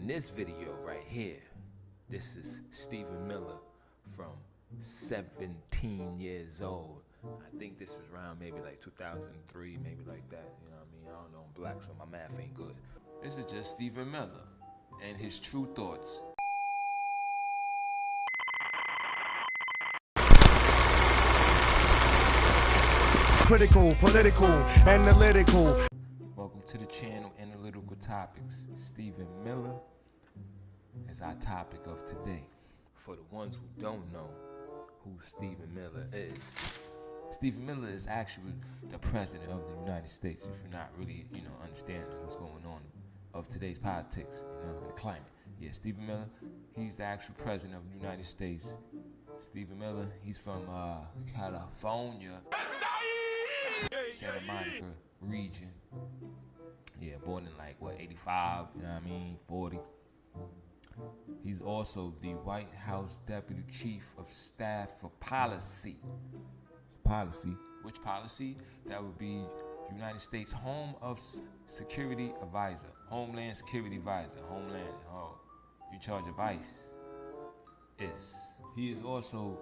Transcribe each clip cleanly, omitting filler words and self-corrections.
in this video right here, this is Stephen Miller from 17 years old. I think this is around maybe like 2003, maybe like that. You know what I mean? I don't know, I'm black, so my math ain't good. This is just Stephen Miller and his true thoughts. Critical, political, analytical. Welcome to the channel, Analytical Topics. Stephen Miller is our topic of today. For the ones who don't know who Stephen Miller is, Stephen Miller is actually the president of the United States. If you're not really, understanding what's going on of today's politics, the climate. Yeah, Stephen Miller, he's the actual president of the United States. Stephen Miller, he's from California, Santa Monica region. Yeah, born in 85, 40. He's also the White House Deputy Chief of Staff for Policy. Which policy? That would be United States Homeland Security Advisor. Homeland. Oh, you charge of ICE. Yes. He is also,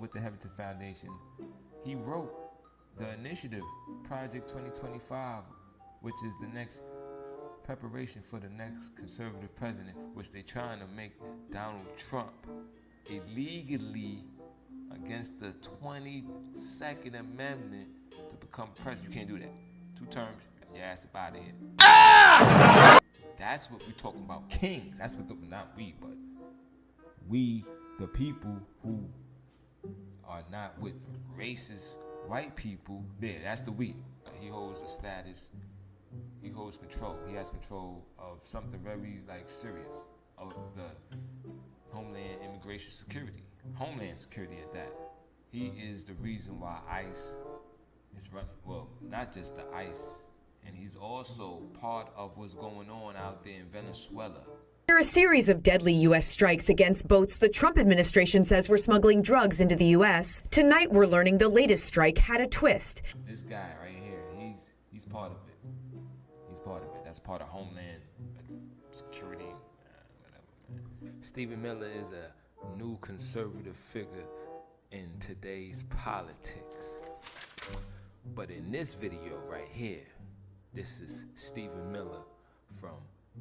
with the Heritage Foundation. He wrote the initiative, Project 2025, which is the next preparation for the next conservative president, which they're trying to make Donald Trump illegally against the 22nd Amendment to become president. You can't do that. 2 terms, your ass up out of here. That's what we're talking about. Kings. That's what, not we, but we, the people who are not with racist white people. There, that's the we. He holds a status. He holds control. He has control of something very serious, of the Homeland Security at that. He is the reason why ICE is running. Well, not just the ICE, and he's also part of what's going on out there in Venezuela. There are a series of deadly U.S. strikes against boats the Trump administration says were smuggling drugs into the U.S. Tonight, we're learning the latest strike had a twist. This guy right here, he's part of it. He's part of it. That's part of Homeland Security, whatever. Stephen Miller is a new conservative figure in today's politics. But in this video right here, this is Stephen Miller from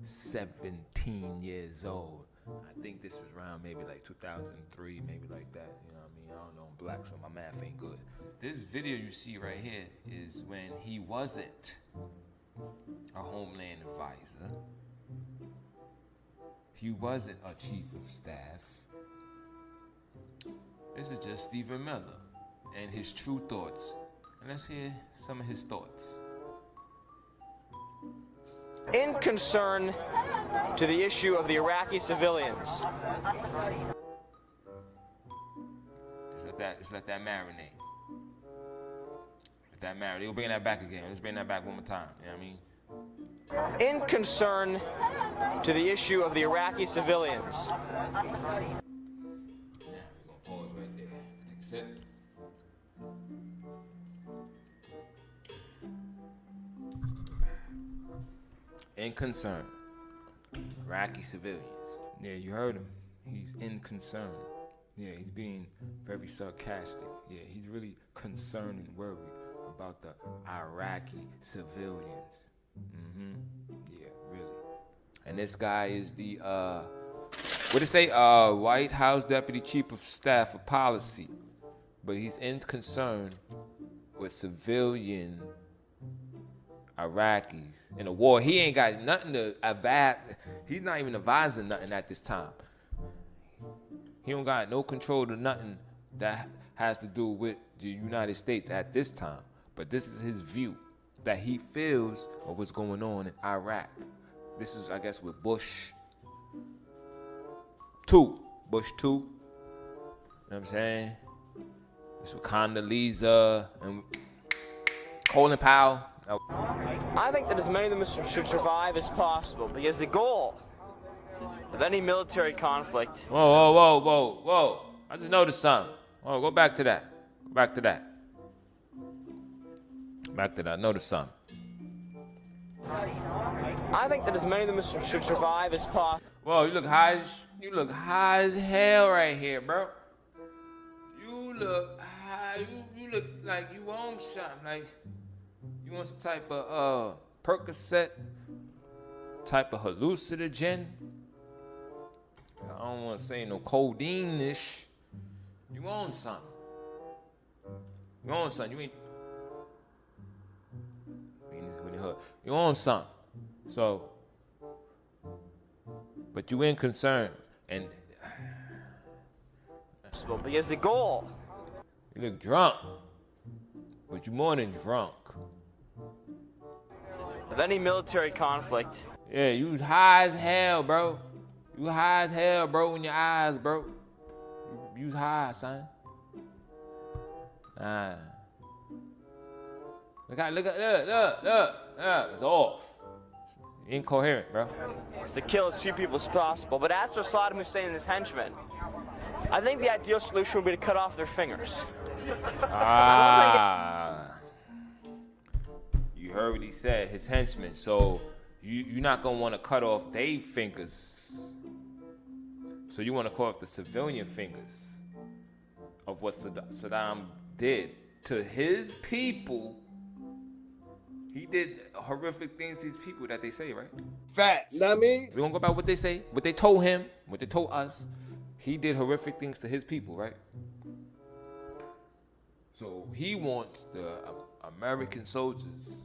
17 years old. I think this is around maybe 2003, maybe like that. You know what I mean? I don't know, I'm black, so my math ain't good. This video you see right here is when he wasn't a Homeland Advisor. He wasn't a Chief of Staff. This is just Stephen Miller and his true thoughts. And let's hear some of his thoughts. In concern to the issue of the Iraqi civilians. Just let that marinate. Let that marinate. We'll bring that back again. Let's bring that back one more time. You know what I mean? In concern to the issue of the Iraqi civilians. Now we're gonna pause right there. Take a sip. In concern, Iraqi civilians. Yeah, you heard him. He's in concern. Yeah, he's being very sarcastic. Yeah, he's really concerned and worried about the Iraqi civilians. Yeah, really. And this guy is the White House Deputy Chief of Staff for Policy. But he's in concern with civilian Iraqis in a war. He ain't got nothing to advise. He's not even advising nothing at this time. He don't got no control to nothing that has to do with the United States at this time. But this is his view that he feels of what's going on in Iraq. This is, I guess, with Bush 2. You know what I'm saying? This with Condoleezza and Colin Powell. I think that as many of them should survive as possible, because the goal of any military conflict... Whoa. I just noticed something. Oh, go back to that. Notice something. I think that as many of them should survive as possible. Whoa, you look high as hell right here, bro. You look high. You look like you own something. Like you want some type of Percocet, type of hallucinogen. I don't want to say no codeine-ish. You own something. You own something. You own something. So, but you ain't concerned. And because the goal. You look drunk, but you more than drunk. Of any military conflict. Yeah, you high as hell, bro. You high as hell, bro, in your eyes, bro. You high, son. Look. It's off. It's incoherent, bro. It's to kill as few people as possible. But as for Saddam Hussein and his henchmen, I think the ideal solution would be to cut off their fingers. You heard what he said, his henchmen. So you're not gonna want to cut off their fingers. So you want to cut off the civilian fingers of what Saddam did to his people. He did horrific things to these people that they say, right? Facts. Know what I mean? We don't go about what they say, what they told him, what they told us. He did horrific things to his people, right? So he wants the American soldiers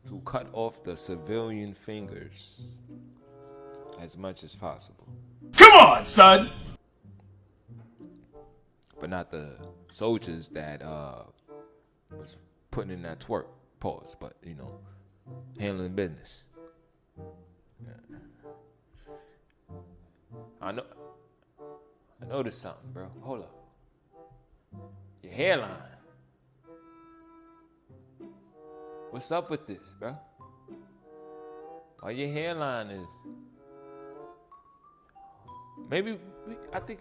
to cut off the civilian fingers as much as possible. Come on, son. But not the soldiers that was putting in that twerk pause, but you know, handling business. Yeah. I noticed something, bro. Hold up. Your hairline. What's up with this, bro? Why your hairline is... I think...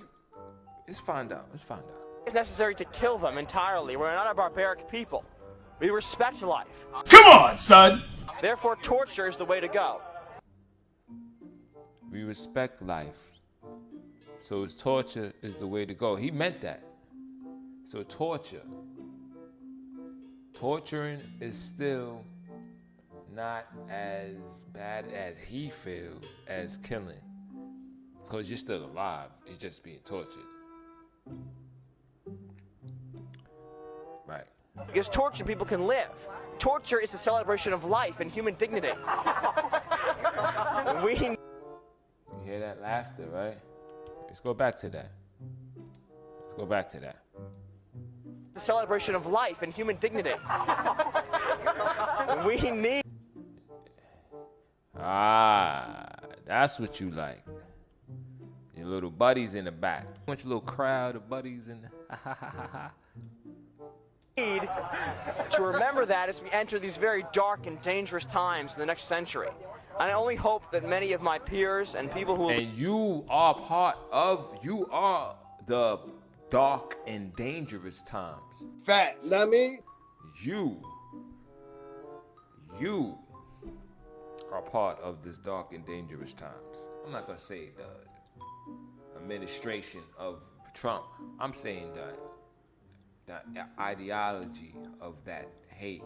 Let's find out. It's necessary to kill them entirely. We're not a barbaric people. We respect life. Come on, son. Therefore, torture is the way to go. We respect life. So his torture is the way to go. He meant that. So torturing is still not as bad as he feels as killing. Because you're still alive. You're just being tortured. Right. Because tortured people can live. Torture is a celebration of life and human dignity. You hear that laughter, right? Let's go back to that. The celebration of life and human dignity. We need... That's what you like. Your little buddies in the back. You want your little crowd of buddies in the... need to remember that as we enter these very dark and dangerous times in the next century. And I only hope that many of my peers and people who... And you are the dark and dangerous times. Facts. Know what I mean? You are part of this dark and dangerous times. I'm not gonna say the administration of Trump. I'm saying the ideology of that hate.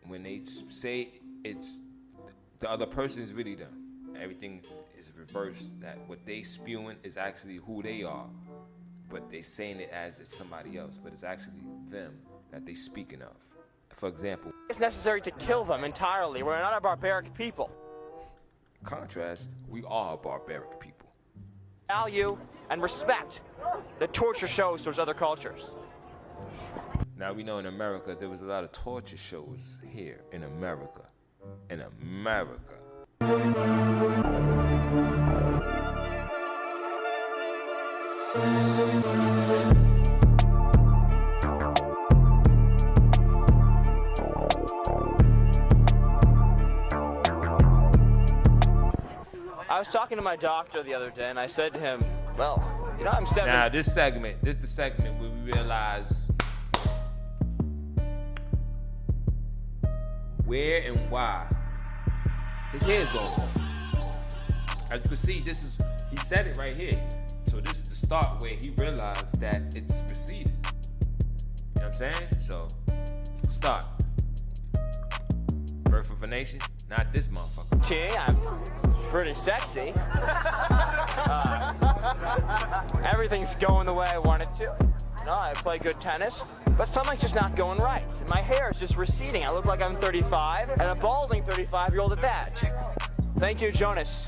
When they say it's the other person is really them. Everything is reversed. That what they spewing is actually who they are, but they saying it as it's somebody else, but it's actually them that they speaking of. For example, it's necessary to kill them entirely. We're not a barbaric people. Contrast, we are a barbaric people. Value and respect that torture shows towards other cultures. Now we know in America there was a lot of torture shows here in America. I was talking to my doctor the other day, and I said to him, well, you know, I'm 7. Now this is the segment where we realize where and why his hair's going. As you can see, he said it right here. So this is the start where he realized that it's receding. You know what I'm saying? So, start. Birth of a Nation, not this motherfucker. Gee, I'm pretty sexy. Everything's going the way I want it to. No, I play good tennis, but something's just not going right. And my hair is just receding. I look like I'm 35, and a balding 35-year-old at that. Thank you, Jonas.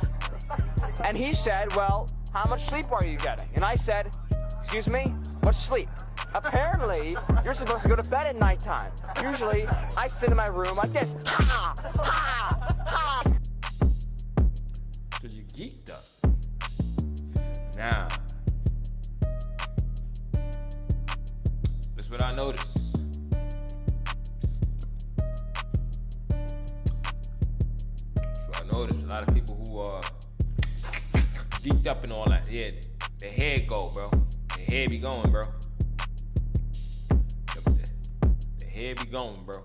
And he said, well, how much sleep are you getting? And I said, excuse me, what's sleep? Apparently, you're supposed to go to bed at nighttime. Usually, I sit in my room like this. Ha! Ha! Ha! So you geeked up. Now, that's what I noticed. So I noticed a lot of people who are geeked up and all that. Yeah, their hair go, bro. Their hair be going, bro. Their hair be going, bro.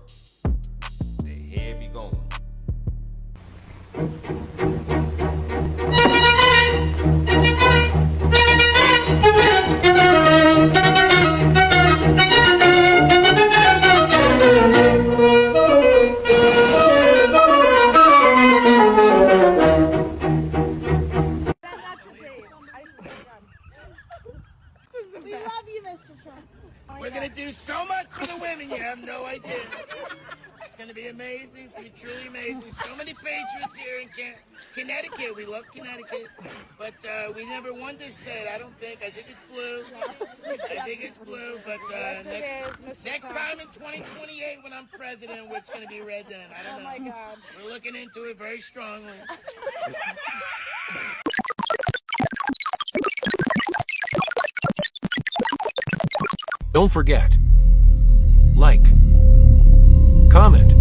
Their hair be going. We love you, Mr. Trump. We're going to do so much for the women, you have no idea. It's going to be amazing. It's going to be truly amazing. So many patriots here in Connecticut. We love Connecticut. But we never won this state, I don't think. I think it's blue. I think it's blue. But next time in 2028 when I'm president, it's going to be red then. I don't know. Oh, my God. We're looking into it very strongly. Don't forget, like, comment,